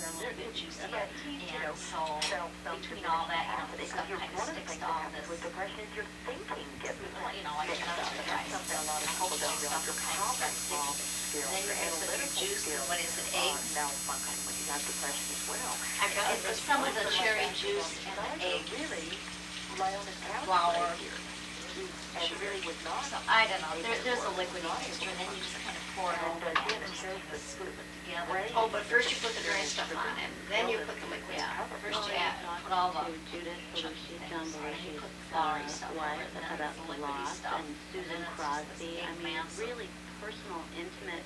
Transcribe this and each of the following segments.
they're a little bit juicy. And so between all that, the stuff kind of sticks to all this. Like nuts or rice, hopefully stuff will kind of start sticking. Then you mix with your juice, and what is it, eggs? It's some of the cherry juice and the eggs, flour. So I don't know, there's a liquidy mixture, and then you just kind of pour it over and just kind of scoop it together. Oh, but first you put the dry stuff on, and then you put the liquid. Yeah, first you put all the chunky things on, and you put the floury stuff over it, and then it's the liquidy stuff. And Susan Crosby, I mean, really personal, intimate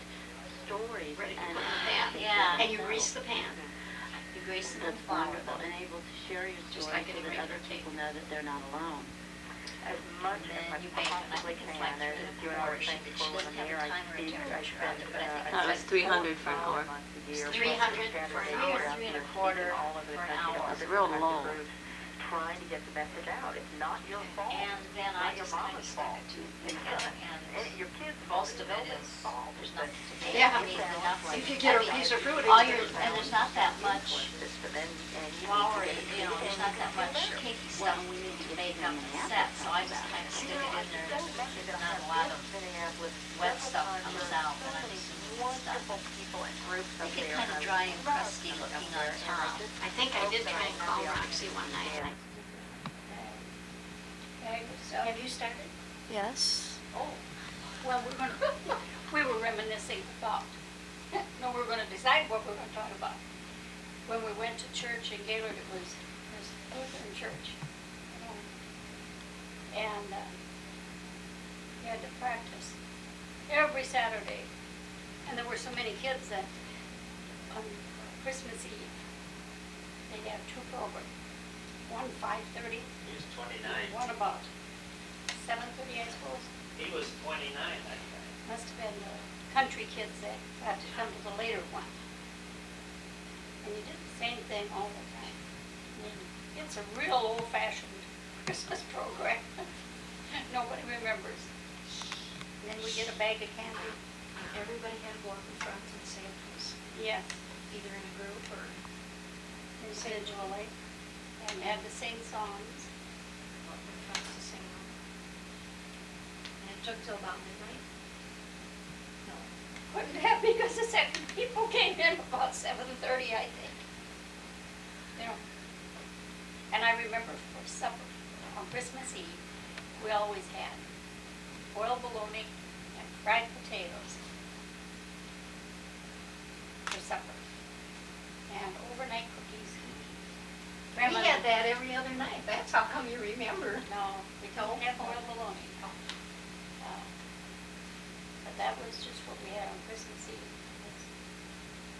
stories. Ready to put in the pan. Yeah. And you grease the pan. You grease it with That's flour. wonderful, and able to share your Just story like so any that other regular people know that they're not alone. And then you bake it, and I think it's like 3 or 4. She doesn't have a timer or a temperature on it, but I think That was 300 for an hour. 300 for an hour. 3 1/4 for an hour. It's real low. Trying to get the message out. It's not your fault. And then I just kind of stuck it together, and Your kids, most of it is, there's nothing to bake. Yeah. I mean, enough like, If you get a piece of fruit, all it's your, good. and there's not that much flour, there's not that much cakey stuff to bake up and set, so I just kind of stick it in there. Not a lot of wet stuff comes out, but I'm assuming it's stuff. They get kind of dry and crusty looking on top. I think I did try and call Roxy one night. and Okay, so, have you started? Yes. Oh, well, we were reminiscing about, no, we were gonna decide what we were gonna talk about. When we went to church in Gaylord, it was Lutheran church. And we had to practice every Saturday. And there were so many kids that on Christmas Eve, they'd have 2 programs. One 5:30. He was 29. One about 7:30, I suppose. He was 29 that time. Must have been the country kids that had to come to the later one. And you did the same thing all the time. I mean, it's a real old-fashioned Christmas program. Nobody remembers. And then we get a bag of candy. Everybody had walking fronts and samples, Yes, either in a group or individually. And had to sing songs. walking fronts to sing them. And it took till about midnight. No. Couldn't have because the second people came in about 7:30, I think. You know. And I remember for supper on Christmas Eve, we always had boiled bologna and fried potatoes for supper. And overnight cookies. Grandma, We had that every other night. That's how come you remember. no, we don't have boiled bologna. But that was just what we had on Christmas Eve. Was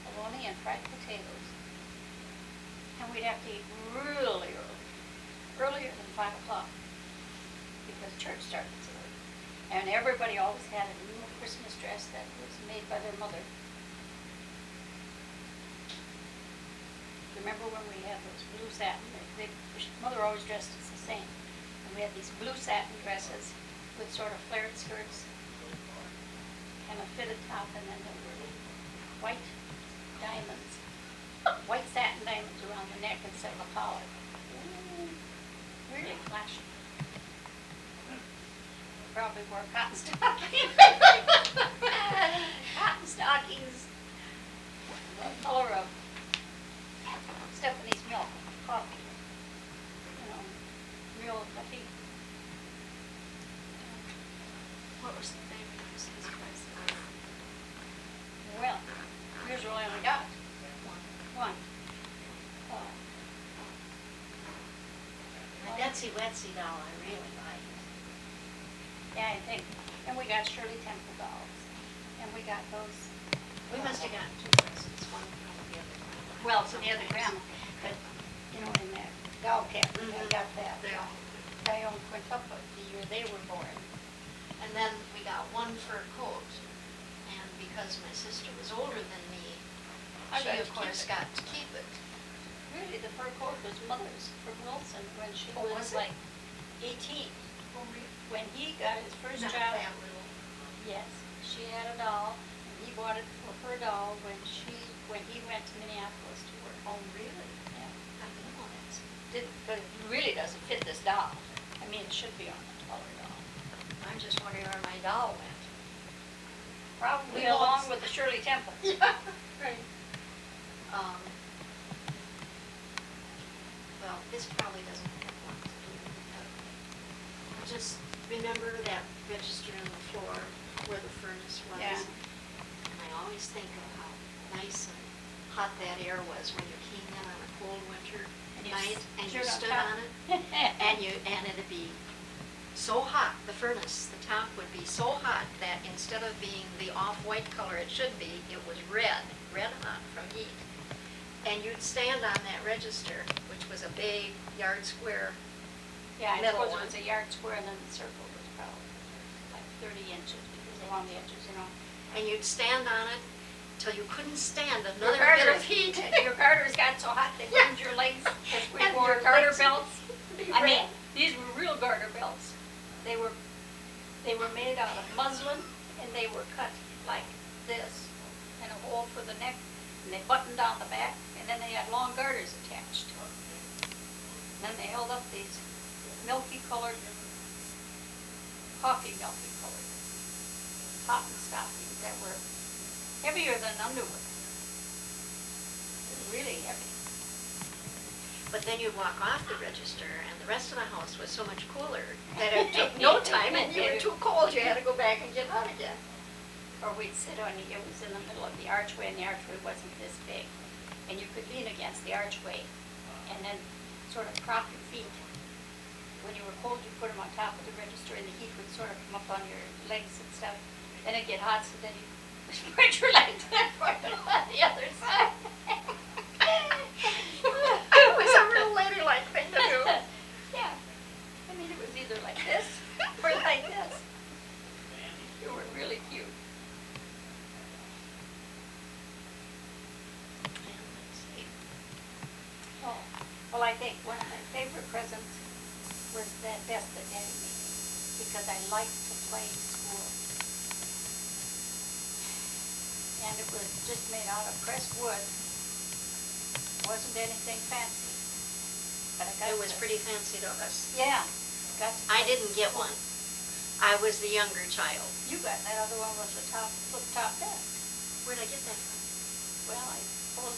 bologna and fried potatoes. And we'd have to eat really early, earlier than 5 o'clock, because church started so early. And everybody always had a new Christmas dress that was made by their mother. Remember when we had those blue satin, mother always dressed us the same. And we had these blue satin dresses with sort of flared skirts and a fitted top, and then there were white diamonds, white satin diamonds around the neck instead of a collar. Ooh, really flashy. Probably wore cotton stockings. Cotton stockings. The color of Stephanie's milk, coffee, real coffee. What was the favorite Christmas present? Well, here's what I only got. One. My Betsy Wetsy doll I really liked. Yeah, I think. And we got Shirley Temple dolls. And we got those. We must have gotten 2 presents, one from the other. Well, so the other grandma, but, in that doll cabinet, I got that. They all. Dione Quintuple, the year they were born. And then we got one fur coat. And because my sister was older than me, I she got of to course keep it. got to keep it. Really, the fur coat was mother's from Wilson when she Oh, was was it? like 18. When he got his first Not job, that little. yes, she had a doll, and he bought it for her doll when he went to Minneapolis to work. doesn't fit this doll. I mean, it should be on the taller doll. I'm just wondering where my doll went. Probably Well, along it's- with the Shirley Temple. Yeah, right. Well, this probably doesn't have a lot to do with that. I just remember that register on the floor where the furnace was. Yeah. And I always think of how nice and hot that air was when you came in on a cold winter you night and you stood on stood top. on it. And it'd be so hot, the furnace, the top would be so hot that instead of being the off-white color it should be, it was red hot from heat. And you'd stand on that register, which was a big yard square, Yeah, I Middle suppose one. it was a yard square and then the circle was probably like 30 inches because along the edges, you know. and you'd stand on it till you couldn't stand Your another bit garters, of heat. your garters got so hot they burned your legs because we And wore your garter legs belts. would be I mean, red. these were real garter belts. They were made out of muslin and they were cut like this and a hole for the neck and they buttoned on the back and then they had long garters attached to them. And then they held up these milky colored, coffee milky colored cotton stockings that were heavier than underwear. They were really heavy. But then you'd walk off the register and the rest of the house was so much cooler that it took no time and you were too cold, you had to go back and get out again. Or we'd sit on, it was in the middle of the archway and the archway wasn't this big. And you could lean against the archway and then sort of prop your feet. When you were cold, you put them on top of the register and the heat would sort of come up on your legs and stuff. Then it'd get hot, so then you spread your legs and put them on the other side. It was a real ladylike thing to do. Yeah. I mean, it was either like this or like this. You were really cute. Oh, well, I think one of my favorite presents was that vest that Daddy made me, because I liked to play school. And it was just made out of pressed wood. Wasn't anything fancy. But I got It was to- pretty fancy to us. Yeah. Got to I play didn't get school. one. I was the younger child. You got that other one was the flip top desk. Where'd I get that from? Well, I suppose,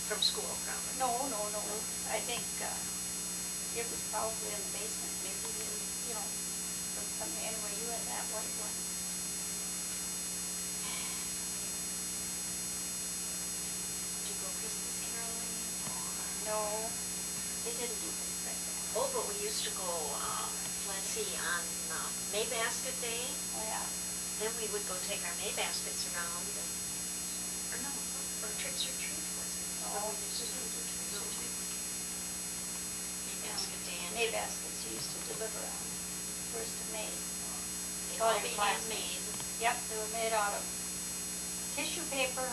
From school, probably. no. I think, it was probably in the basement, maybe, you know, from somewhere, anyway, you had that white one. Did you go Christmas caroling? No, they didn't do things like that. Oh, but we used to go, let's see, on May Basket Day. Oh, yeah. Then we would go take our May baskets around and, or no, or tricks or treat was it? Oh, We used to do tricks or treat. May Basket Day and May baskets you used to deliver on 1st of May. they'd all all your be classmates. handmade. Yep, they were made out of tissue paper,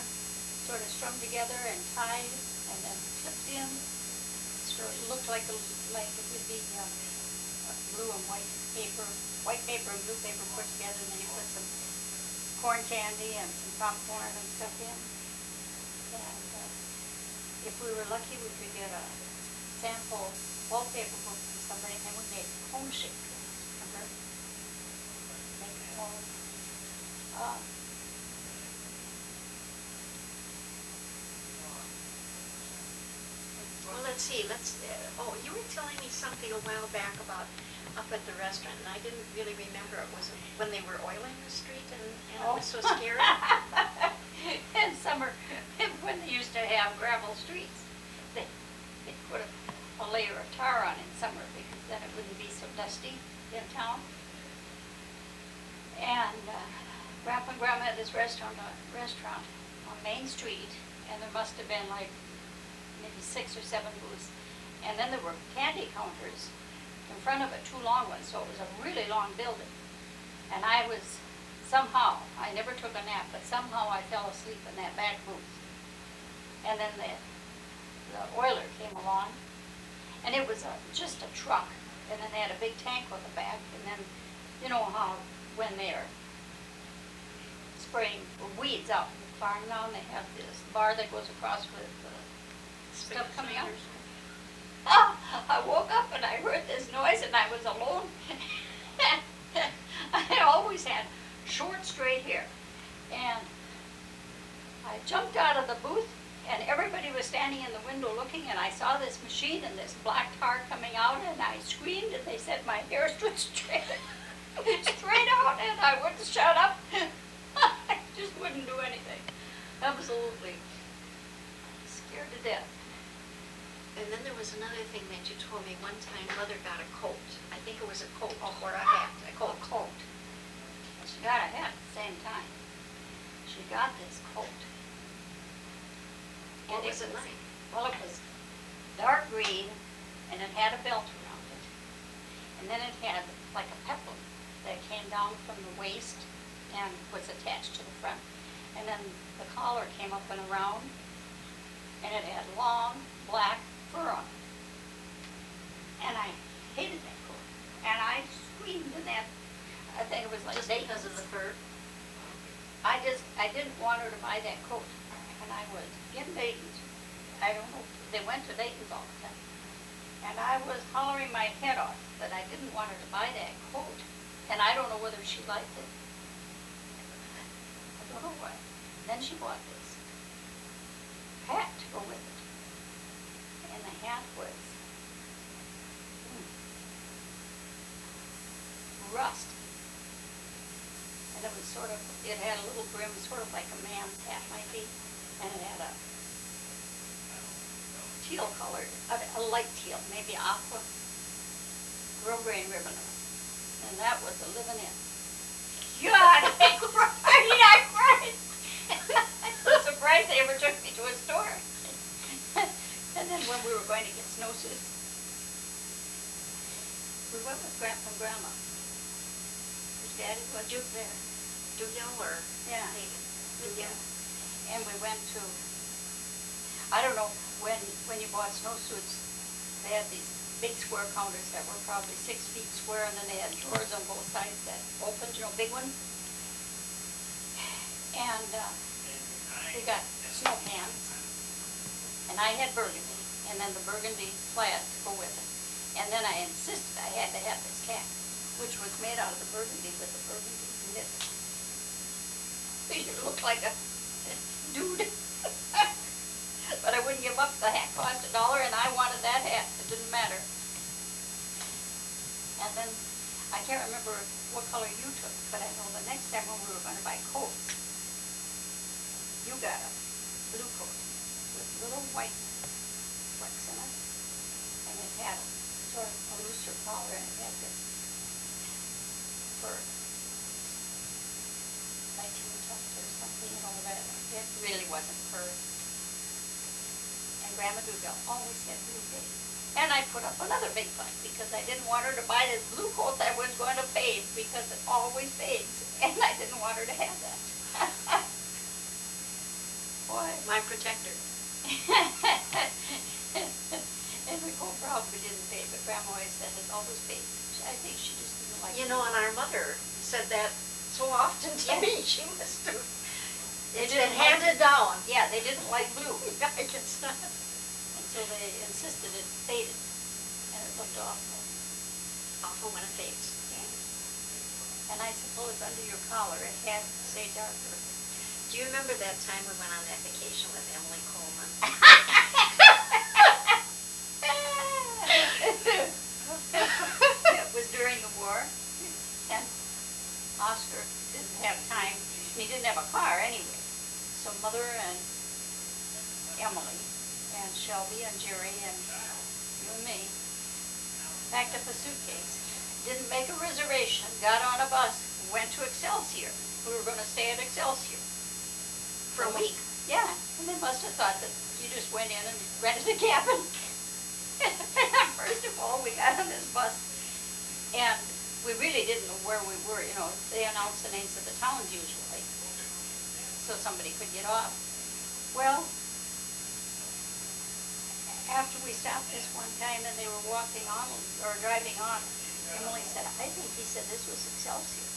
sort of strung together and tied, and then clipped in. So it looked like it would be blue and white paper and blue paper put together, and then you put some corn candy and some popcorn and stuff in. And if we were lucky, we could get a sample wallpaper book from somebody, and then we made cone-shaped ones, remember? Make a cone. Well, let's see, oh, you were telling me something a while back about up at the restaurant, and I didn't really remember. It was when they were oiling the street and it was so scary. In summer, when they used to have gravel streets, they put a layer of tar on in summer because then it wouldn't be so dusty in town. And Grandpa and Grandma had this restaurant on Main Street, and there must have been like maybe 6 or 7 booths. And then there were candy counters in front of it, 2 long ones, so it was a really long building. And I never took a nap, but somehow I fell asleep in that back booth. And then the oiler came along, and it was just a truck, and then they had a big tank on the back, and then, you know how when they're spraying weeds out in the farm now, and they have this bar that goes across with stuff coming out. Ah! I woke up and I heard this noise and I was alone. I always had short, straight hair. And I jumped out of the booth and everybody was standing in the window looking, and I saw this machine and this black tar coming out, and I screamed and they said my hair stood straight, straight out, and I wouldn't shut up. I just wouldn't do anything. Absolutely. Scared to death. And then there was another thing that you told me one time. Mother got a coat. I think it was a coat or a hat. A coat. A coat. And she got a hat at the same time. She got this coat. What And was it like? Well, it was dark green, and it had a belt around it. And then it had like a peplum that came down from the waist and was attached to the front. And then the collar came up and around, and it had long black fur on it. And I hated that coat. And I screamed in that, I think it was like Just because of the fur? I didn't want her to buy that coat. And I was in Dayton's. I don't know, they went to Dayton's all the time. And I was hollering my head off that I didn't want her to buy that coat. And I don't know whether she liked it. I don't know why. Then she bought this hat to go with it. And the hat was rust. And it was sort of, it had a little brim, sort of like a man's hat might be. And it had a teal colored, a light teal, maybe aqua, grosgrain ribbon on it. And that was a living in. God, I cried. I'm so surprised they ever took me to a store. And then when we were going to get snowsuits, we went with Grandpa and Grandma. His daddy was there. Duyo or? Yeah. Duyo. And we went to, I don't know, when you bought snowsuits, they had these big square counters that were probably 6 feet square, and then they had drawers on both sides that opened, big ones. And we got snow pants, and I had burgundy, and then the burgundy plaid to go with it. And then I insisted I had to have this cap, which was made out of the burgundy with the burgundy knit. It looked like a dude. But I wouldn't give up. The hat cost $1, and I wanted that hat. It didn't matter. And then, I can't remember what color you took, but I know the next time when we were going to buy coats, you got a blue coat with little white flecks in it. And it had a sort of a looser collar, and it had this fur. 19 tuft or something, that it really wasn't fur. And Grandma Dugal always had blue days. And I put up another big fuss because I didn't want her to buy this blue coat that was going to fade because it always fades. And I didn't want her to have that. Boy. My protector. And the coat probably didn't fade, but Grandma always said it always fades. I think she just didn't like it. And our mother said that so often to me. She must have. It's been handed down. Yeah, they didn't like blue. I guess not. And so they insisted it faded, and it looked awful. Awful when it fades. Yeah. And I suppose under your collar it had to say darker. Do you remember that time we went on that vacation with Emily Coleman? It was during the war, and Oscar didn't have time. He didn't have a car anyway. So Mother and Emily and Shelby and Jerry and you and me packed up a suitcase, didn't make a reservation, got on a bus, went to Excelsior. We were going to stay at Excelsior. For a week? Yeah, and they must have thought that you just went in and rented a cabin. First of all, we got on this bus, and we really didn't know where we were. They announced the names of the towns usually, so somebody could get off. Well, after we stopped this one time and they were walking on, or driving on, Emily said, I think he said this was Excelsior.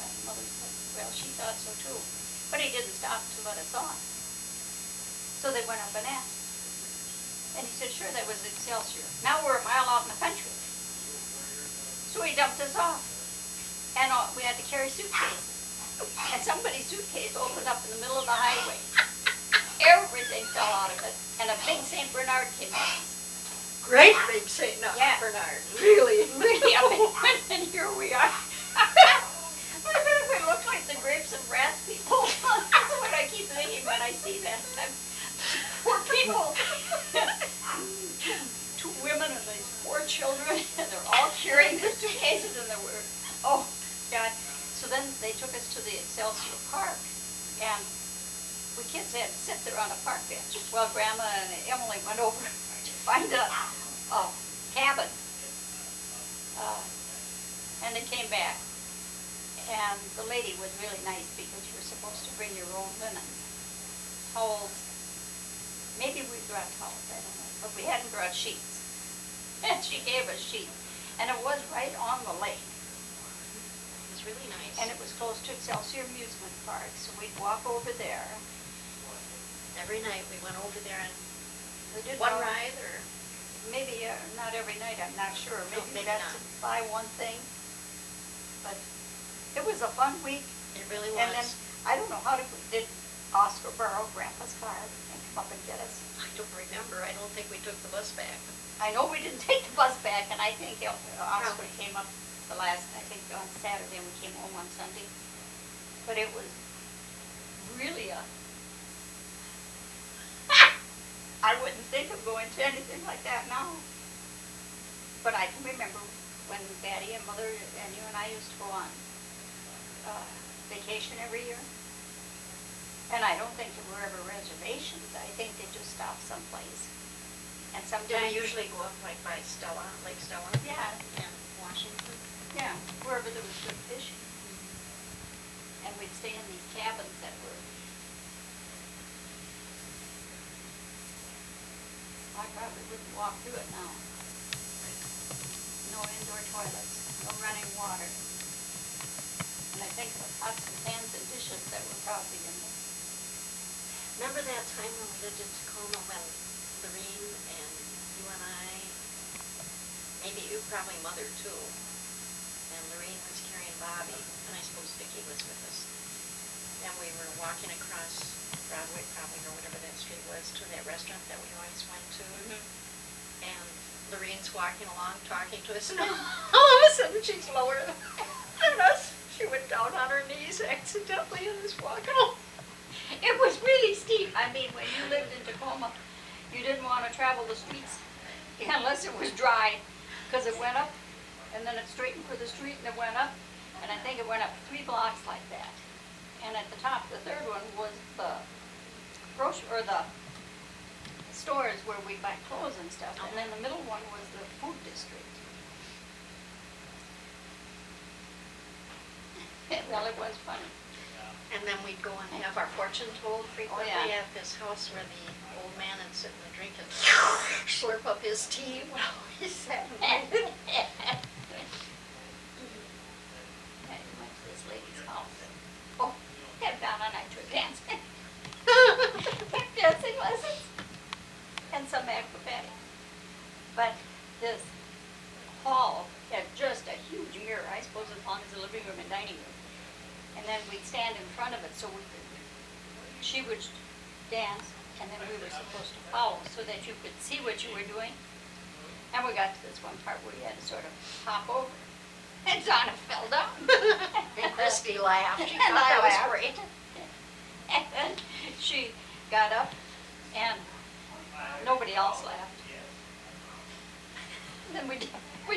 And Mother said, well, she thought so too. But he didn't stop to let us on. So they went up and asked. And he said, sure, that was Excelsior. Now we're a mile out in the country. So he dumped us off. And we had to carry suitcases. And somebody's suitcase opened up in the middle of the highway. Everything fell out of it. And a big St. Bernard came out. Great big St. Yeah. Bernard, really. Really, I mean, and here we are. We look like the grapes of wrath people. That's what I keep thinking when I see that. Poor people. Two women and these poor children, and they're all carrying their suitcases, and they were, oh, God. So then they took us to the Excelsior Park, and we kids had to sit there on a park bench. Well, Grandma and Emily went over to find a cabin, and they came back. And the lady was really nice because you were supposed to bring your own linens, towels. Maybe we brought towels, I don't know, but we hadn't brought sheets. And she gave us sheets, and it was right on the lake. It was really nice. And it was close to Excelsior Amusement Park, so we'd walk over there. Every night we went over there and We did one go- ride or, Maybe not every night, I'm not sure. No, Maybe we maybe got not. to buy one thing. But it was a fun week. it really And then, was. I don't know, did Oscar borrow Grandpa's car and come up and get us? I don't remember, I don't think we took the bus back. I know we didn't take the bus back, and I think Oscar Probably. came up I think on Saturday, and we came home on Sunday. But it was really I wouldn't think of going to anything like that now. But I can remember when Daddy and Mother and you and I used to go on vacation every year. And I don't think there were ever reservations. I think they just stopped someplace. And Did sometimes. we usually go up like by Stella, Lake Stella? Yeah. And Washington? Yeah, wherever there was good fishing. And we'd stay in these cabins that were, I probably wouldn't walk through it now. No indoor toilets, no running water. And I think the pots and pans and dishes that were probably in there. Remember that time when we lived in Tacoma when Lorene and you and I, maybe you, probably Mother too, and Lorene was carrying Bobby, and I suppose Vicki was with us. And we were walking across Broadway probably, or whatever that street was, to that restaurant that we always went to. And Lorene's walking along talking to us, and all of a sudden she's lower than us. She went down on her knees accidentally and was walking along. It was really steep. I mean, when you lived in Tacoma, you didn't want to travel the streets unless it was dry, because it went up, and then it straightened for the street, and it went up, and I think it went up 3 blocks like that. And at the top, the third one was the the stores where we buy clothes and stuff, and then the middle one was the food district. Well, it was funny. And then we'd go and have our fortune told frequently yeah. at this house where the old man would sit and drink and slurp up his tea while he sat and waited. I went to this lady's house. Oh, had Donna and I took dancing. Dancing lessons. And some acrobatic. But this hall had just a huge mirror, I suppose as long as the living room and dining room. And then we'd stand in front of it so she would dance, and then we were supposed to follow so that you could see what you were doing. And we got to this one part where you had to sort of hop over. And Donna fell down. And Kristy laughed. She And thought I that was laughed. great. And then she got up, and nobody else laughed. And then we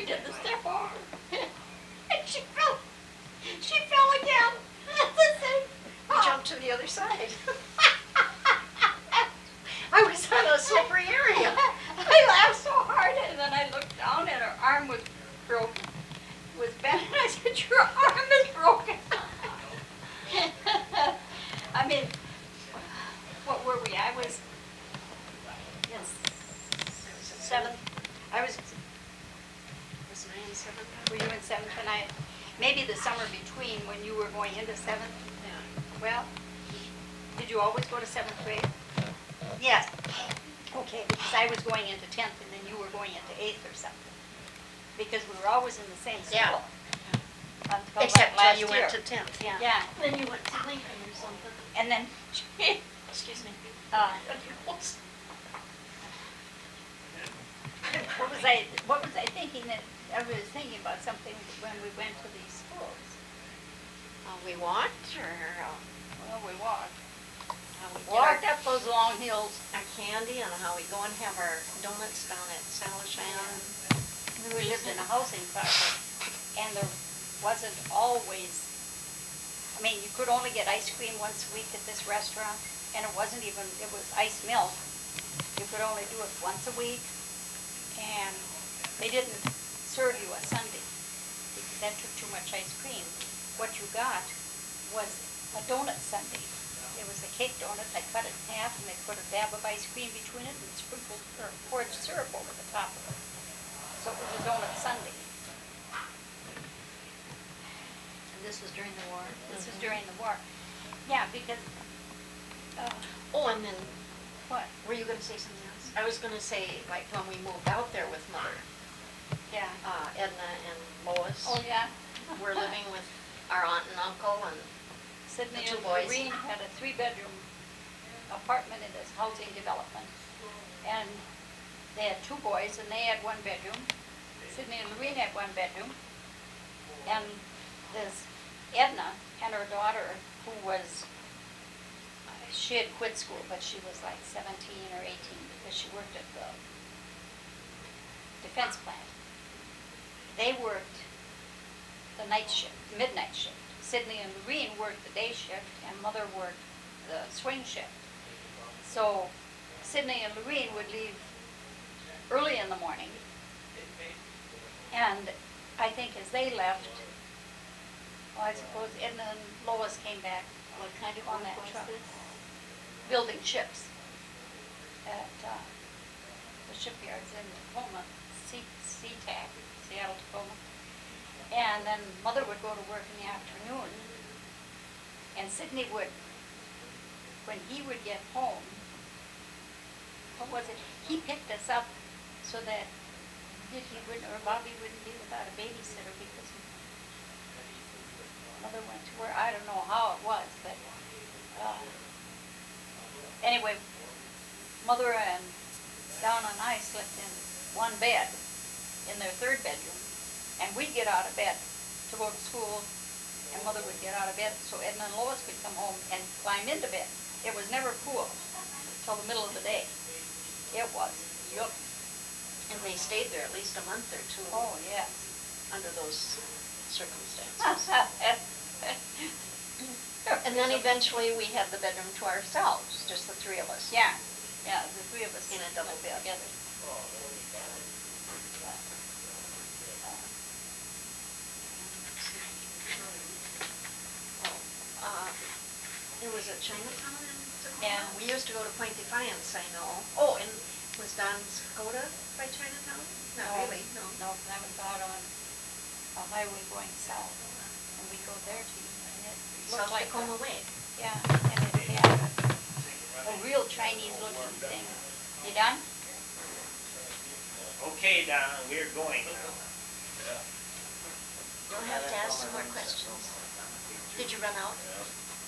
did the step over. And she fell. She fell again. We jumped to the other side. I was on a slippery area. I laughed so hard, and then I looked down, and her arm was broken. It was bent, and I said, "Your arm is broken." I mean, what were we? I was in seventh. I was. Was 9 and 7? Were you in seventh and I? Maybe the summer between when you were going into seventh. Yeah. Well, did you always go to 7th grade? Yes. Okay, because I was going into 10th and then you were going into 8th or something. Because we were always in the same Yeah. school. Until Except last till you year. went to 10th, yeah. Yeah, Then you went to Lincoln or something. and then, Excuse me. what was I thinking that, I was thinking about something when we went to these schools. We walked or Well, we walked. how we get Walked up those long hills. our candy and how we go and have our donuts down at Salishan. We lived in a housing project, and there wasn't always, I mean, you could only get ice cream once a week at this restaurant, and it wasn't even, it was iced milk. You could only do it once a week, and they didn't serve you a sundae, because that took too much ice cream. What you got was a donut sundae. It was a cake donut, they cut it in half, and they put a dab of ice cream between it, and sprinkled, or poured syrup over the top of it. So it was a donut sundae. And this was during the war. This was during the war. Yeah, because, Oh, and then, what? were you gonna say something else? I was gonna say, like, when we moved out there with Mother, Yeah. Edna and Lois. Oh, yeah. We're living with our aunt and uncle and Sydney the two and boys. Lorene had a 3-bedroom apartment in this housing development. And they had 2 boys and they had 1 bedroom. Sydney and Lorene had 1 bedroom. And this Edna and her daughter, who was, she had quit school, but she was like 17 or 18 because she worked at the defense plant. They worked the night shift, midnight shift. Sydney and Lorene worked the day shift, and Mother worked the swing shift. So Sydney and Lorene would leave early in the morning, and I think as they left, well, I suppose Edna and Lois came back what kind of on work that was truck, this? building ships at the shipyards in Tacoma, SeaTac, Seattle, Tacoma. And then Mother would go to work in the afternoon, and Sydney would, when he would get home, what was it? He picked us up so that he wouldn't, or Bobby wouldn't be without a babysitter because Mother went to work. I don't know how it was, but anyway, Mother and Donna and I slept in 1 bed in their 3rd bedroom. And we'd get out of bed to go to school, and Mother would get out of bed so Edna and Lois could come home and climb into bed. It was never cool till the middle of the day. It was, yuck. And they stayed there at least a month or 2 Oh, yes. under those circumstances. And then eventually we had the bedroom to ourselves, just the 3 of us. Yeah, yeah, the 3 of us. In a double bed. Together. It was at Chinatown in Tacoma? Yeah. We used to go to Point Defiance, I know. Oh, and was Don Scotta by Chinatown? Not really, no. No, that was out on a highway going south, and we go there to eat, and it South looked like Tacoma Way. yeah, and it had a real Chinese looking thing. You done? Okay, Donna, we're going now. You'll have to ask some more questions. Did you run out?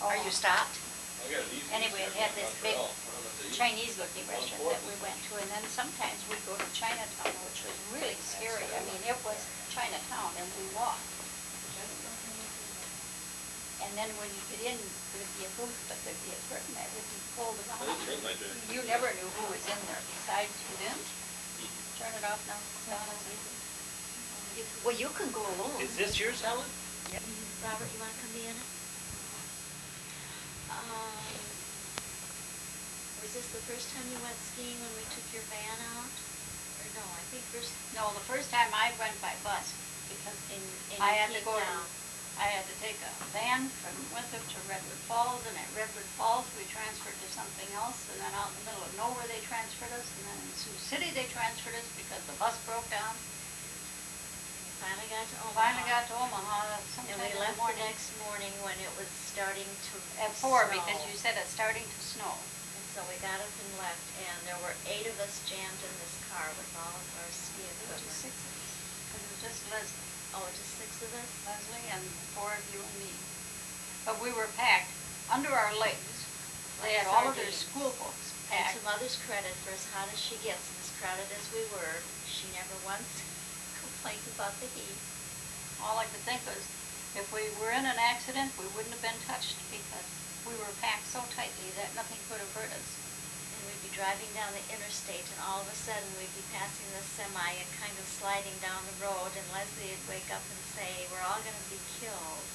Oh. Are you stopped? Anyway, it had this big Chinese-looking restaurant that we went to, and then sometimes we'd go to Chinatown, which was really scary. I mean, it was Chinatown, and we walked. And then when you get in, there'd be a booth, but there'd be a curtain that would be pulled around. You never knew who was in there besides you didn't. Turn it off now, it's Donna's easy. Well, you can go alone. Is this your salad? Robert, you want to come be in it? Was this the first time you went skiing when we took your van out? Or no, I think first. No, the first time I went by bus, because And I you had to came go down. I had to take a van from Winthrop to Redwood Falls, and at Redwood Falls, we transferred to something else, and then out in the middle of nowhere, they transferred us, and then in Sioux City, they transferred us because the bus broke down. Finally got to Omaha. Finally got to Omaha And sometime we in the left the morning next morning when it was starting to at 4, snow. because you said it's starting to snow. It's So we got up and left, and there were 8 of us jammed in this car with all of our ski It was just equipment. 6 of us, because it was just Leslie. Oh, just 6 of us? Leslie and 4 of you and me. But we were packed under our legs. They had all of their Sardines. school books And packed. to Mother's credit, for as hot as she gets and as crowded as we were, she never once complained about the heat. All I could think was, if we were in an accident, we wouldn't have been touched because we were packed so tightly that nothing could have hurt us. And we'd be driving down the interstate, and all of a sudden we'd be passing the semi and kind of sliding down the road, and Leslie would wake up and say, "We're all going to be killed."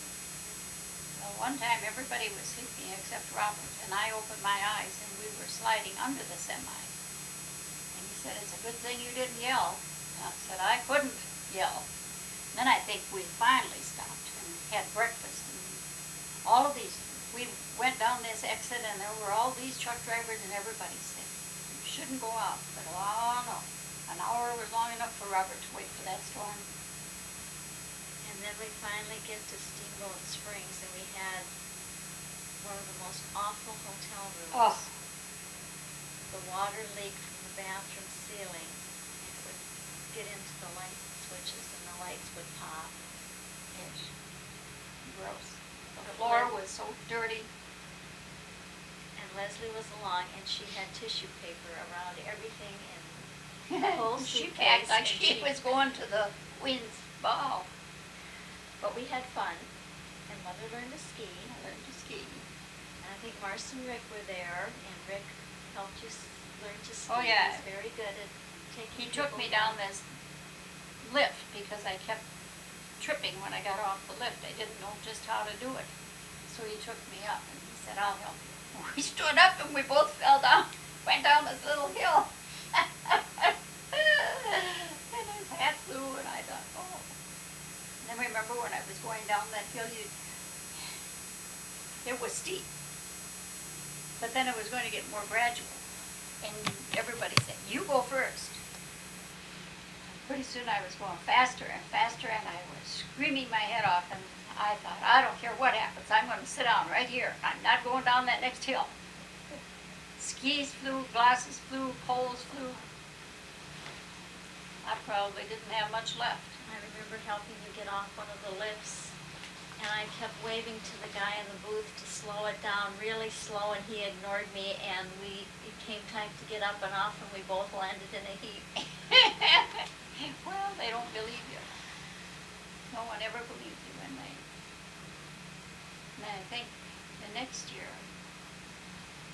Well, one time everybody was sleeping except Robert, and I opened my eyes and we were sliding under the semi. And he said, "It's a good thing you didn't yell." And I said, "I couldn't yell." Then I think we finally stopped and had breakfast, and all of these, we went down this exit and there were all these truck drivers, and everybody said, "You shouldn't go out." But oh no, an hour was long enough for Robert to wait for that storm. And then we finally get to Steamboat Springs, and we had one of the most awful hotel rooms. Oh, The water leaked from the bathroom ceiling, and it would get into the light switches, and the lights would pop. it's gross. The floor was so dirty. And Leslie was along, and she had tissue paper around everything, and whole She suitcase, packed like and she was going to the Queen's Ball. But we had fun, and Mother learned to ski. I learned to ski. And I think Marcy and Rick were there, and Rick helped you learn to ski. Oh, yeah. He was very good at taking He took me people down this lift because I kept tripping when I got off the lift. I didn't know just how to do it. So he took me up and he said, "I'll help you." We stood up and we both fell down, went down this little hill. And his hat flew and I thought, oh. And then remember when I was going down that hill, it was steep. But then it was going to get more gradual. And everybody said, "You go first." Pretty soon I was going faster and faster, and I was screaming my head off, and I thought, I don't care what happens, I'm going to sit down right here. I'm not going down that next hill. Skis flew, glasses flew, poles flew. I probably didn't have much left. I remember helping you get off one of the lifts, and I kept waving to the guy in the booth to slow it down really slow, and he ignored me, and it came time to get up and off, and we both landed in a heap. Well, they don't believe you. No one ever believes you when they... And I think the next year,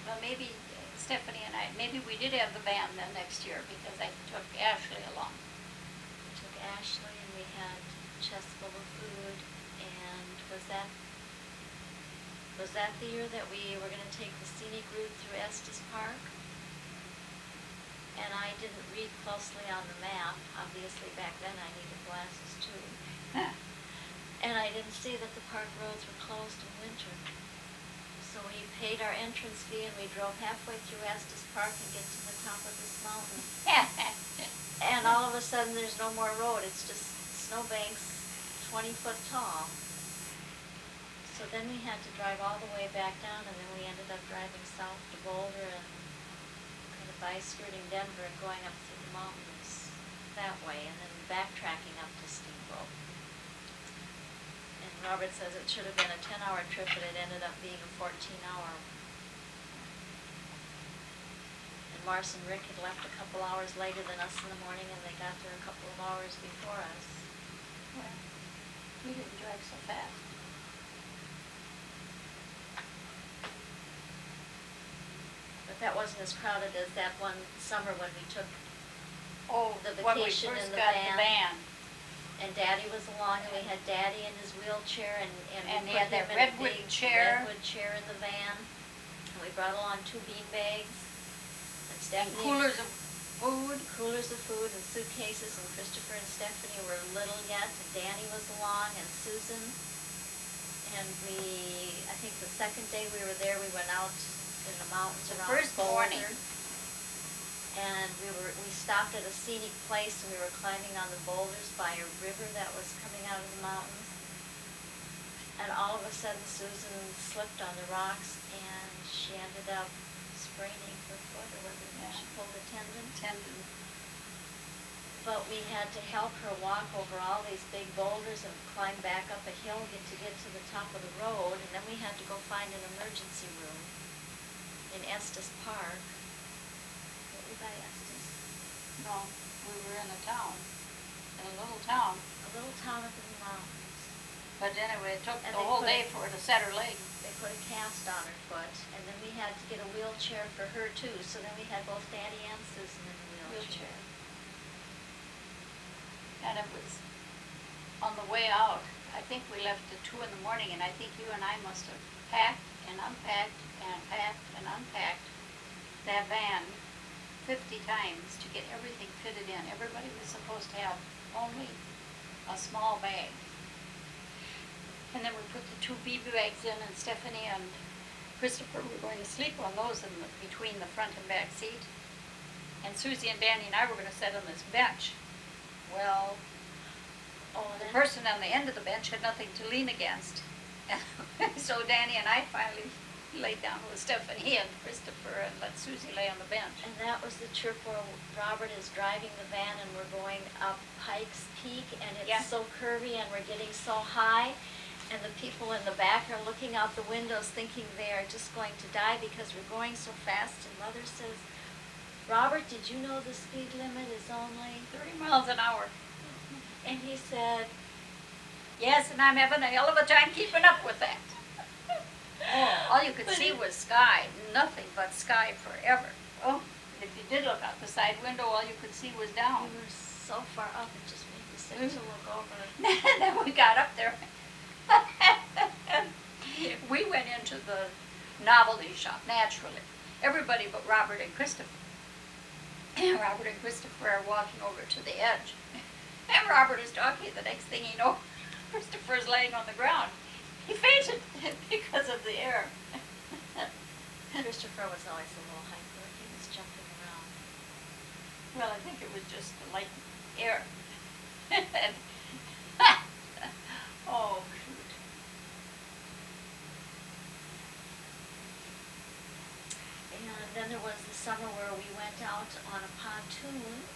well, maybe Stephanie and I, maybe we did have the band the next year because I took Ashley along. We took Ashley, and we had chests full of food, and was that the year that we were going to take the scenic route through Estes Park? And I didn't read closely on the map. Obviously, back then I needed glasses too. And I didn't see that the park roads were closed in winter. So we paid our entrance fee, and we drove halfway through Estes Park and get to the top of this mountain. And all of a sudden, there's no more road. It's just snowbanks 20 foot tall. So then we had to drive all the way back down, and then we ended up driving south to Boulder and kind of by-skirting Denver and going up through the mountains that way, and then backtracking up to Steamboat. And Robert says it should have been a 10-hour trip, but it ended up being a 14-hour. And Mars and Rick had left a couple hours later than us in the morning, and they got there a couple of hours before us. Well, we didn't drive so fast. But that wasn't as crowded as that one summer when we took, Oh, The when we vacation first in the got van. the van. and Daddy was along, and we had Daddy in his wheelchair, and And we he put had that him in a redwood big chair. redwood chair in the van. And we brought along 2 bean bags, and And Stephanie. coolers of food. Coolers of food and suitcases, and Christopher and Stephanie were little yet, and Danny was along, and Susan. And I think the second day we were there, we went out in the mountains The around first morning. Boulder. And we stopped at a scenic place, and we were climbing on the boulders by a river that was coming out of the mountains. And all of a sudden, Susan slipped on the rocks, and she ended up spraining her foot, or was it when she pulled a tendon? Tendon. But we had to help her walk over all these big boulders and climb back up a hill to get to the top of the road, and then we had to go find an emergency room in Estes Park. Were we by Estes? No, we were in a town, in a little town. A little town up in the mountains. But anyway, it took And the they whole put day for her to set her leg. They put a cast on her foot, and then we had to get a wheelchair for her too, so then we had both Daddy and Susan in the wheelchair. And it was on the way out. I think we left at 2 in the morning, and I think you and I must have packed and unpacked and packed and unpacked that van 50 times to get everything fitted in. Everybody was supposed to have only a small bag. And then we put the 2 BB bags in, and Stephanie and Christopher were going to sleep on those between the front and back seat. And Susie and Danny and I were going to sit on this bench. Well, the person on the end of the bench had nothing to lean against. So Danny and I finally laid down with Stephanie and Christopher and let Susie lay on the bench. And that was the trip where Robert is driving the van and we're going up Pikes Peak, and it's so curvy and we're getting so high, and the people in the back are looking out the windows thinking they are just going to die because we're going so fast. And Mother says, Robert, did you know the speed limit is only 30 miles an hour. And he said, yes, and I'm having a hell of a time keeping up with that. All you could see was sky, nothing but sky forever. Oh, if you did look out the side window, all you could see was down. we were so far up, it just made me sick to look over. And then we got up there. We went into the novelty shop, naturally. Everybody but Robert and Christopher. And Robert and Christopher are walking over to the edge. And Robert is talking. The next thing you know, Christopher is laying on the ground. He fainted because of the air. Christopher was always a little hyper. He was jumping around. Well, I think it was just the light air. Oh, shoot. And then there was the summer where we went out on a pontoon,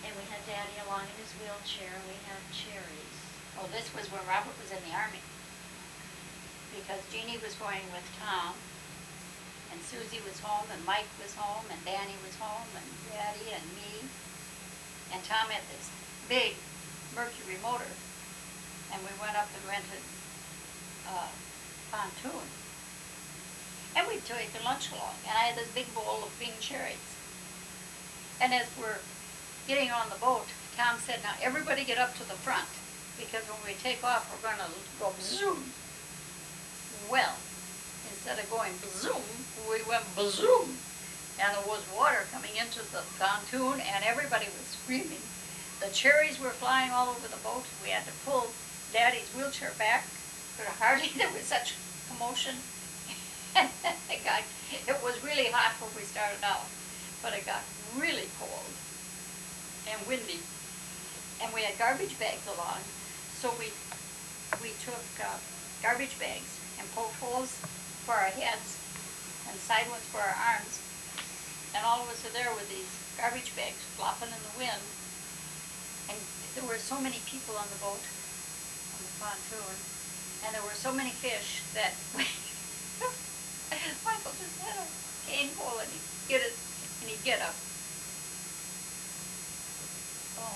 and we had Daddy along in his wheelchair, and we had cherries. Oh, this was when Robert was in the Army. Because Jeannie was going with Tom, and Susie was home, and Mike was home, and Danny was home, and Daddy, and me. And Tom had this big Mercury motor, and we went up and rented a pontoon. And we'd taken lunch along, and I had this big bowl of Bing cherries. And as we're getting on the boat, Tom said, now everybody get up to the front, because when we take off, we're going to go zoom. Well, instead of going zoom, we went zoom. And there was water coming into the pontoon, and everybody was screaming. The cherries were flying all over the boat. We had to pull Daddy's wheelchair back. There was such commotion. It was really hot when we started out, but it got really cold and windy. And we had garbage bags along, so we took garbage bags and poked holes for our heads and side ones for our arms. And all of us are there with these garbage bags flopping in the wind. And there were so many people on the boat, on the pontoon, and there were so many fish that Michael just had a cane pole and he'd get up. Oh,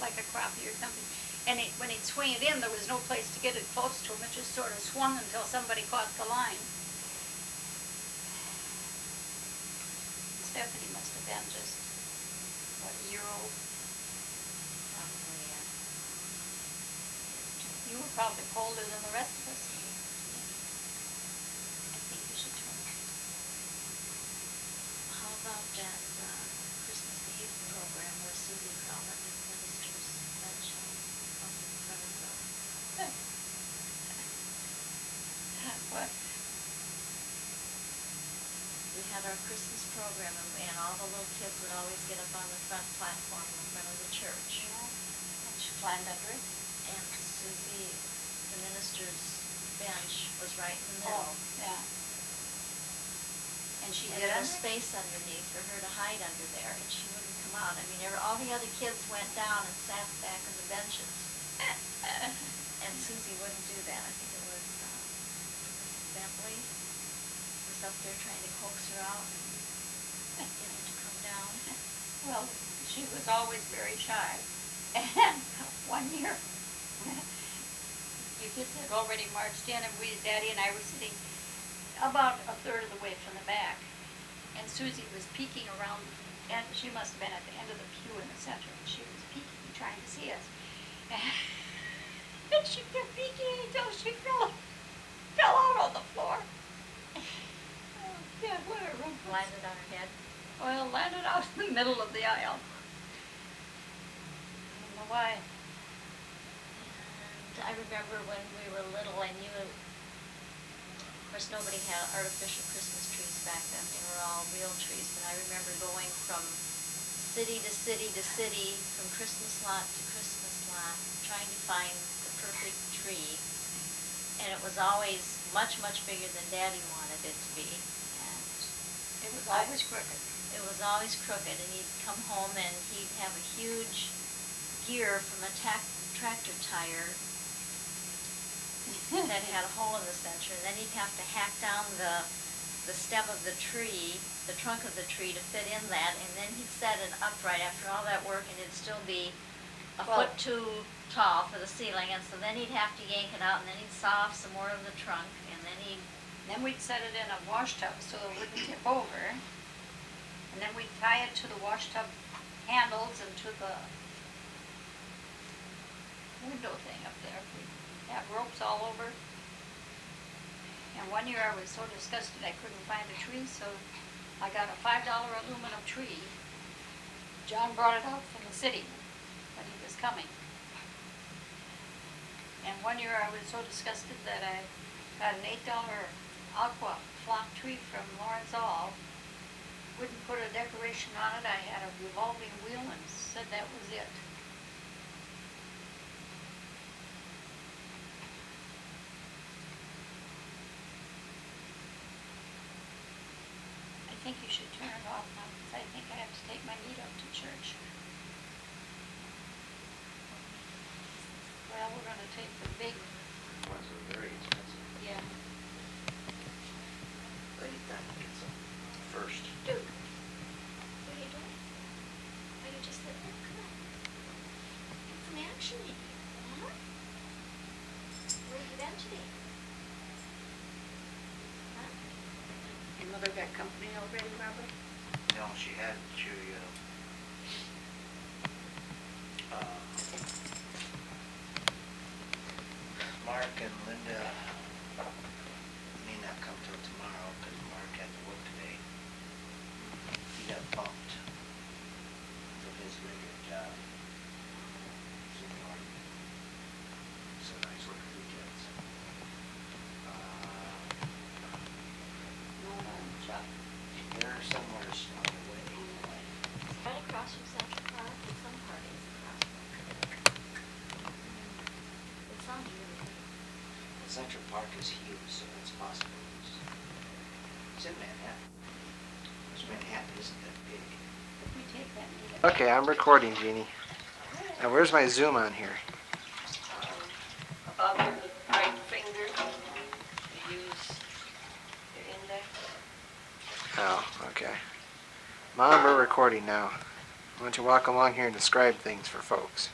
like a crappie or something. And when he'd swing it in, there was no place to get it close to him. It just sort of swung until somebody caught the line. Stephanie must have been just, what, a year old? Probably, yeah. You were probably colder than the rest of us. I think you should turn it. How about that Christmas Eve program where Susie called up the minister's bench up in front of the... What? We had our Christmas program, and all the little kids would always get up on the front platform in front of the church. And she climbed under it. And Susie, the minister's bench, was right in the middle. Oh, yeah. And she And did there was under? space underneath for her to hide under there, and she wouldn't come out. I mean, all the other kids went down and sat back on the benches. And Susie wouldn't do that. I think it was Mrs. Bentley was up there trying to coax her out and get her to come down. Well, she was always very shy. And one year, you kids had already marched in, and Daddy and I were sitting about a third of the way from the back. And Susie was peeking around, and she must have been at the end of the pew in the center, and she was peeking, trying to see us. And she kept peeking until she fell out on the floor. Oh, God, what a rumpus. Landed on her head. Well, landed out in the middle of the aisle. I don't know why. And I remember when we were little, I knew, of course, nobody had artificial Christmas trees back then. They were all real trees. But I remember going from city to city to city, from Christmas lot to Christmas lot, trying to find the perfect tree. And it was always much, much bigger than Daddy wanted it to be. And It was always crooked. it was always crooked, and he'd come home and he'd have a huge gear from a tractor tire that had a hole in the center, and then he'd have to hack down the stem of the tree, the trunk of the tree to fit in that, and then he'd set it upright after all that work, and it'd still be a Well- foot too tall for the ceiling, and so then he'd have to yank it out, and then he'd saw off some more of the trunk, and then Then we'd set it in a wash tub so it wouldn't tip over. And then we'd tie it to the wash tub handles and to the window thing up there. We'd have ropes all over. And one year I was so disgusted I couldn't find a tree, so I got a $5 aluminum tree. John brought it out from the city when he was coming. And one year I was so disgusted that I got an $8 aqua flock tree from Lawrence Ahl. Wouldn't put a decoration on it. I had a revolving wheel and said that was it. I think you should turn it off now, because I think I have to take my meat up to church. Well, we're gonna take the big, Ones are very expensive. yeah. Lady Diana gets them first. Duke, what are you doing? Are you just sitting there? Come on. Get some action in here. Huh? Where have you been today? Huh? Your mother got company already, Robert? No, she had to, Mark and Linda may not come till tomorrow because Mark had to work today. He got bumped to his regular job. Seniority. So now he's working weekends. No, Chuck. They're somewhere on the way. Right across from Central Park, and some parties across from. It sounds really good. Central Park is huge, so it's possible. It's in Manhattan. Because Manhattan isn't that big. If we take that meat up. Okay, I'm recording, Jeannie. Now, where's my zoom on here? Above your right finger, you use your index. Oh, okay. Mom, we're recording now. Why don't you walk along here and describe things for folks?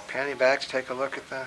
Panty backs, take a look at the...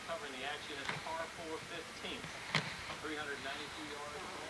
covering the action at par 415, 392 yards.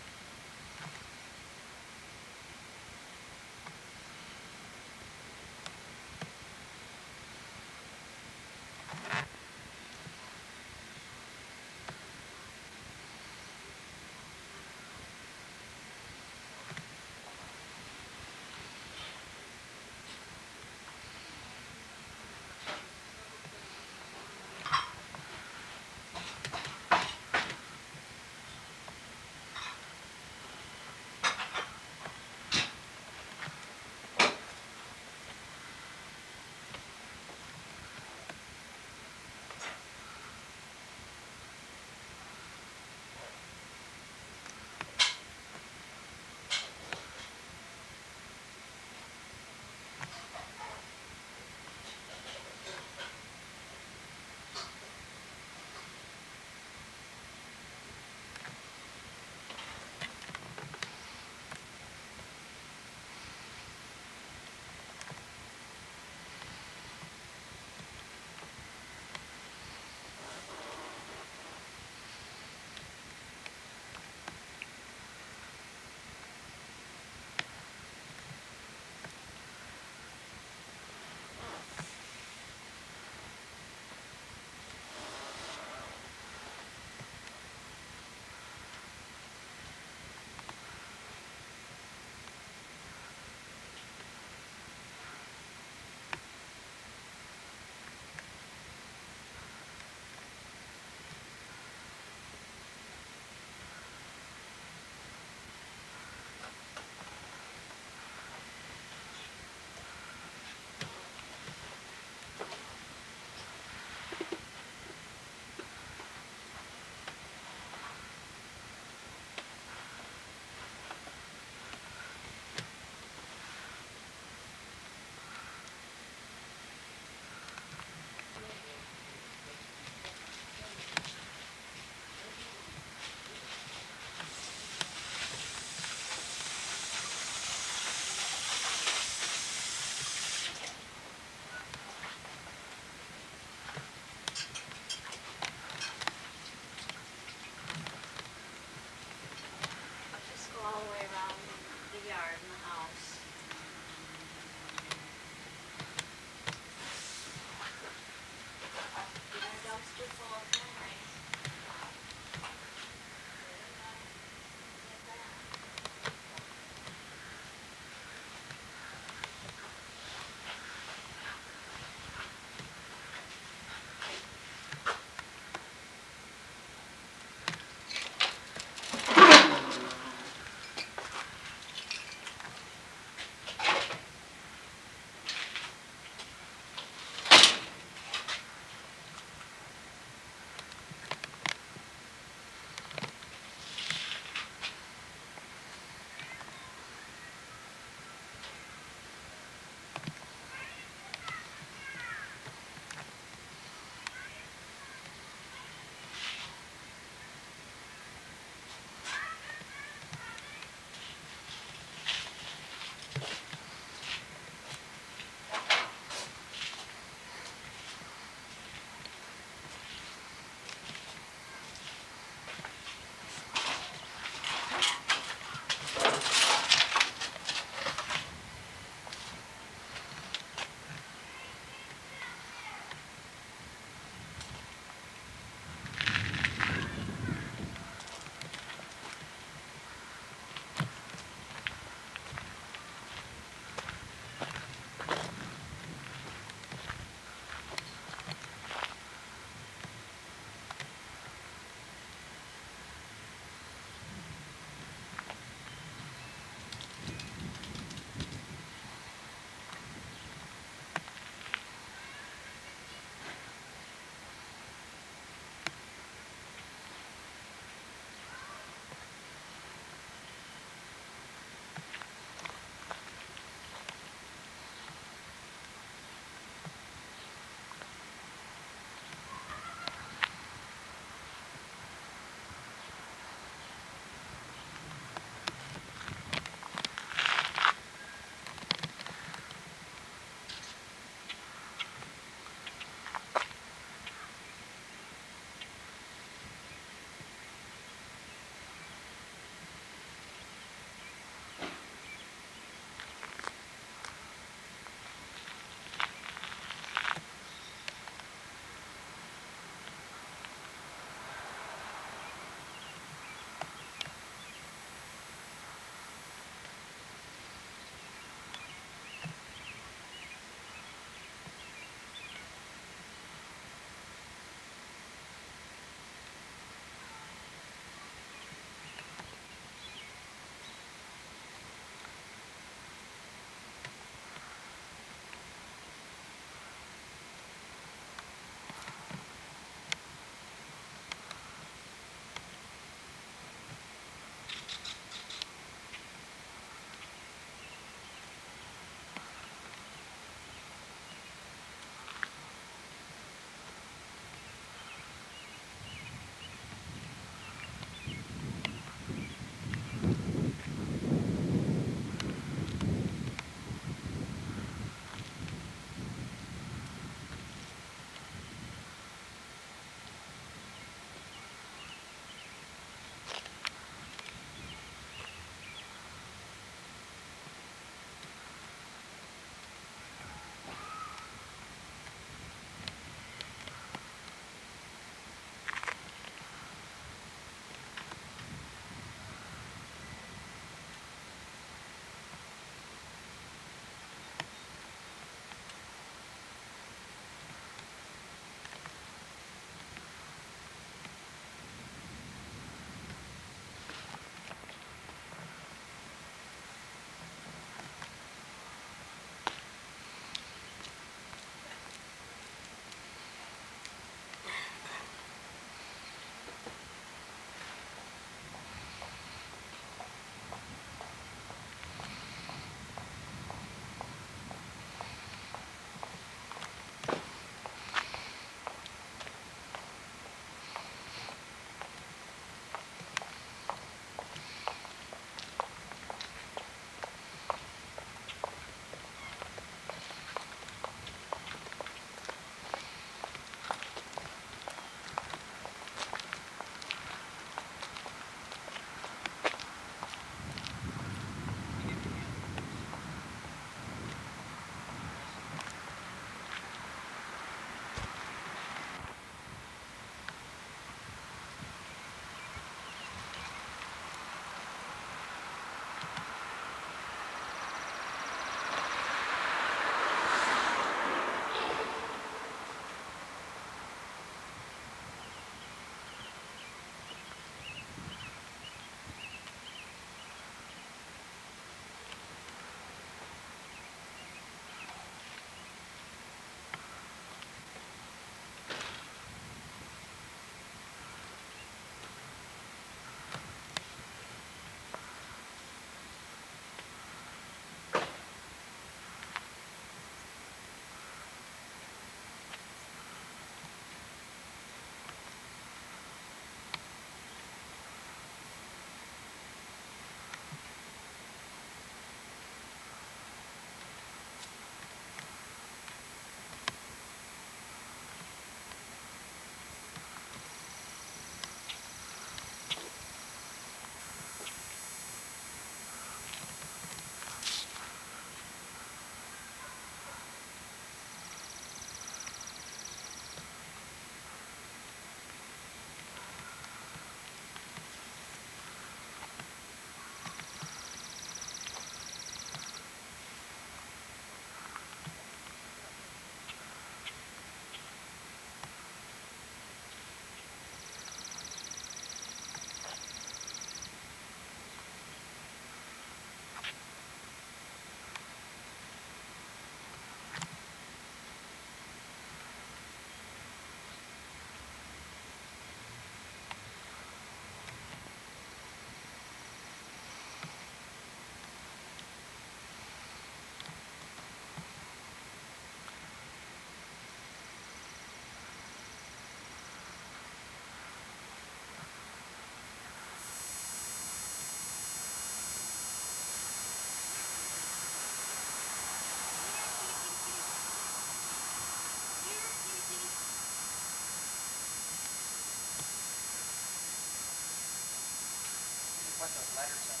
put those letters up,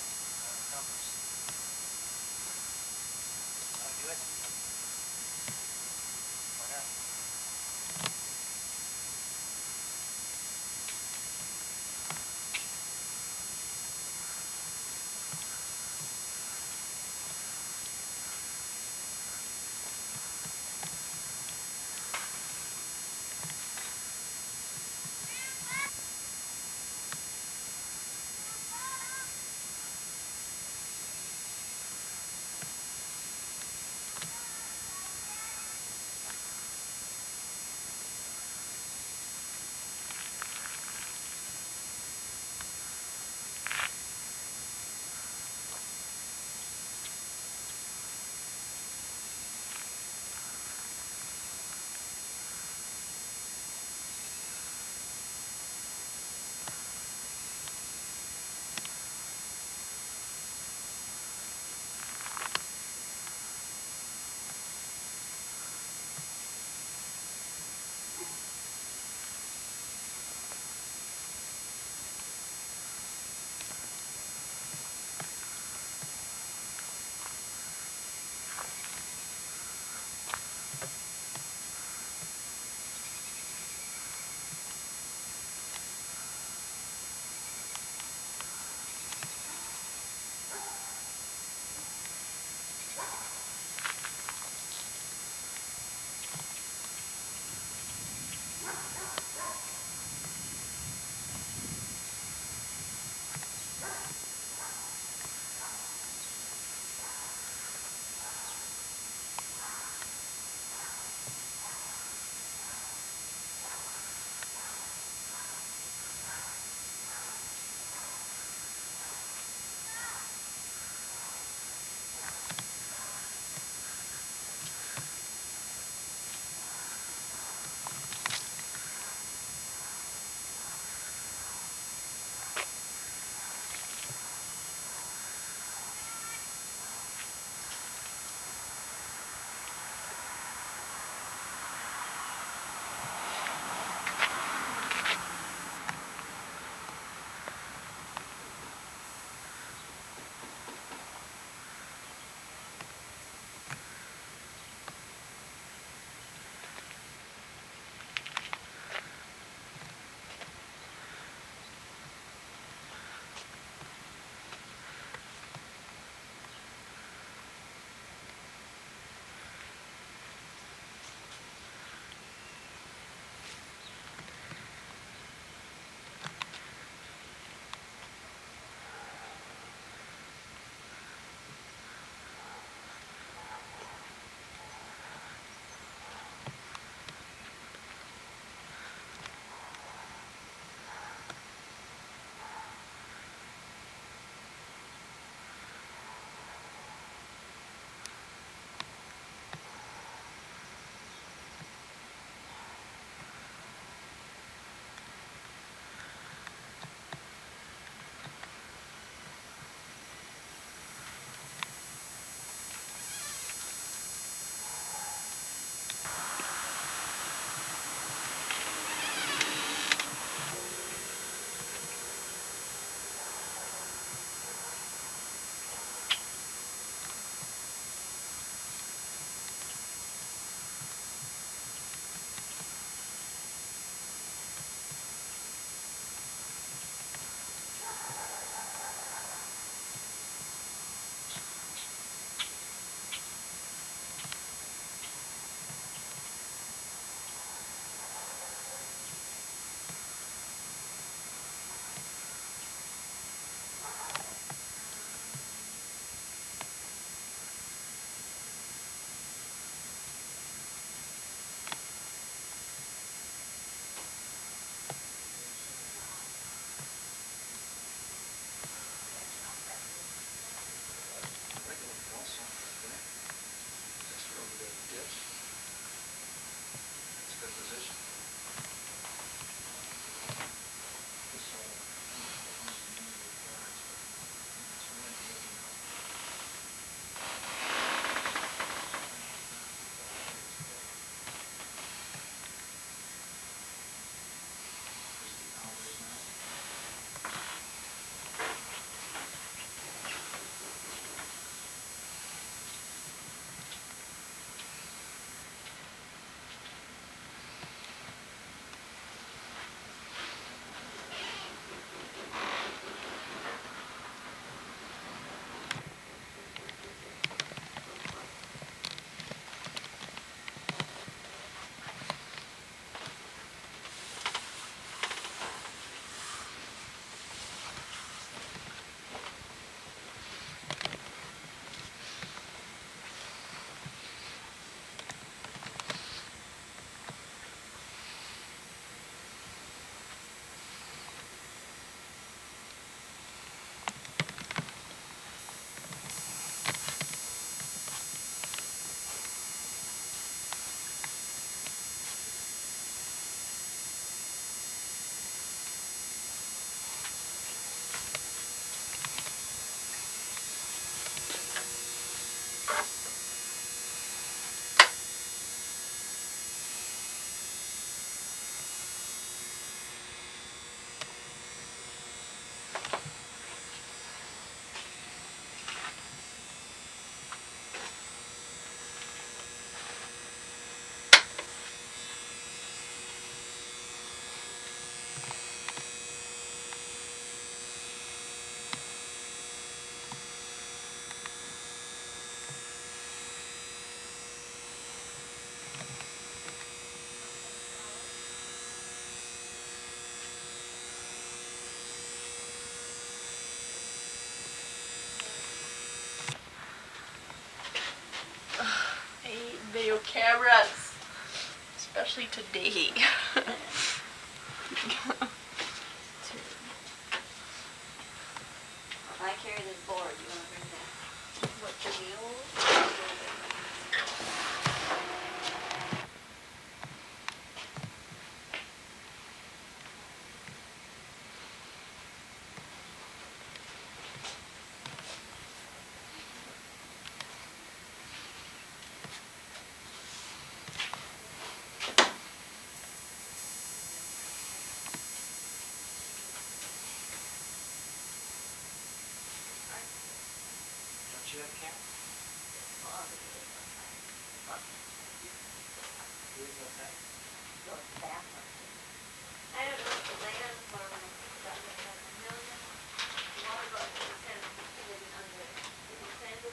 numbers. Want to do it? Why not? today. I carry this board, you wanna bring that? What the deal? Don't you have a cat? Who is outside? I don't know if the land farm got like a million water bugs in Santa living under it. In Santa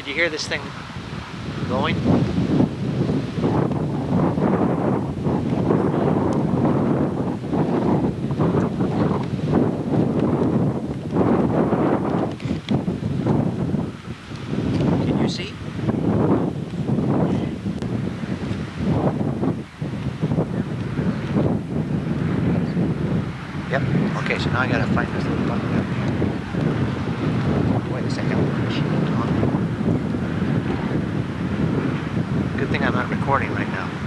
Did you hear this thing going? Can you see? Yep. Okay, so now I gotta find this little button down here. Wait a second. Good thing I'm not recording right now.